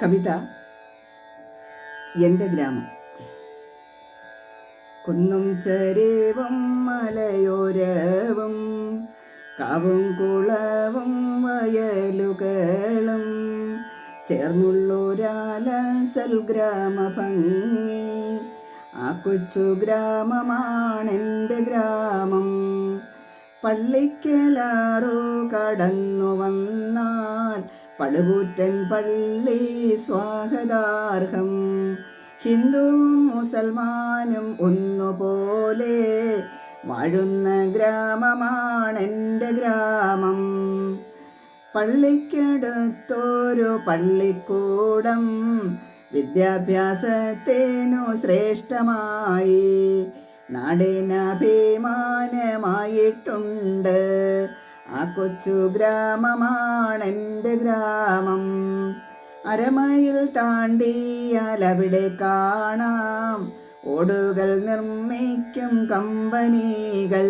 കവിത എൻ്റെ ഗ്രാമം. കുന്നും ചരിവും മലയോരവും കാവും കുളവും വയലുകളും ചേർന്നുള്ളൊരാലസൽ ഗ്രാമഭംഗി. ആ കൊച്ചു ഗ്രാമമാണെൻ്റെ ഗ്രാമം. പള്ളിക്കലാറു കടന്നു വന്നാൽ പടുകൂറ്റൻ പള്ളി സ്വാഗതാർഹം. ഹിന്ദുവും മുസൽമാനും ഒന്നുപോലെ വാഴുന്ന ഗ്രാമമാണെൻ്റെ ഗ്രാമം. പള്ളിക്കടുത്തൊരു പള്ളിക്കൂടം വിദ്യാഭ്യാസത്തിനു ശ്രേഷ്ഠമായി നാടിനഭിമാനമായിട്ടുണ്ട്. ആ കൊച്ചു ഗ്രാമമാണെൻ്റെ ഗ്രാമം. അരമൈൽ താണ്ടിയാൽ അവിടെ കാണാം ഓടുകൾ നിർമ്മിക്കും കമ്പനികൾ.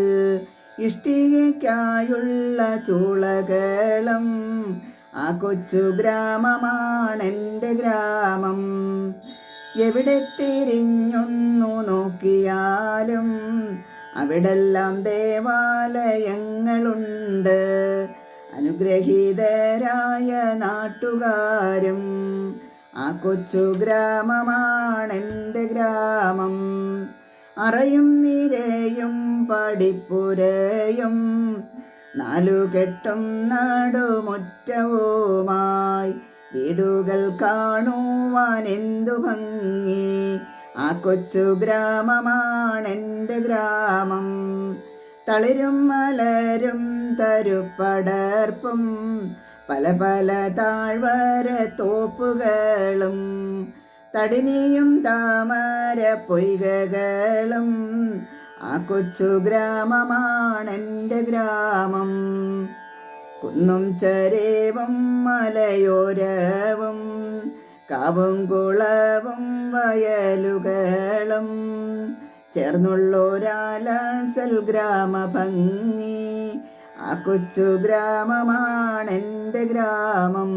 ഇഷ്ടികയ്ക്കായുള്ള ചൂളകളും. ആ കൊച്ചു ഗ്രാമമാണെൻ്റെ ഗ്രാമം. എവിടെ തിരിഞ്ഞൊന്നു നോക്കിയാലും അവിടെല്ലാം ദേവാലയങ്ങളുണ്ട്. അനുഗ്രഹീതരായ നാട്ടുകാരും. ആ കൊച്ചു ഗ്രാമമാണെൻ്റെ ഗ്രാമം. അറയും നിരയും പടിപ്പുരയും നാലുകെട്ടും നടുമുറ്റവുമായി വീടുകൾ കാണുവാൻ എന്തു ഭംഗി. ആ കൊച്ചു ഗ്രാമമാണെൻ്റെ ഗ്രാമം. തളിരും മലരും തരുപ്പടർപ്പും പല പല താഴ്വര തോപ്പുകളും തടിനിയും താമര പൊയ്കകളും. ആ കൊച്ചു ഗ്രാമമാണെൻ്റെ ഗ്രാമം. കുന്നും ചരിവും മലയോരവും കാവും കുളവും വയലുകളും ചേർന്നുള്ളൊരാലസൽ ഗ്രാമഭംഗി. ആ കൊച്ചു ഗ്രാമമാണെൻ്റെ ഗ്രാമം.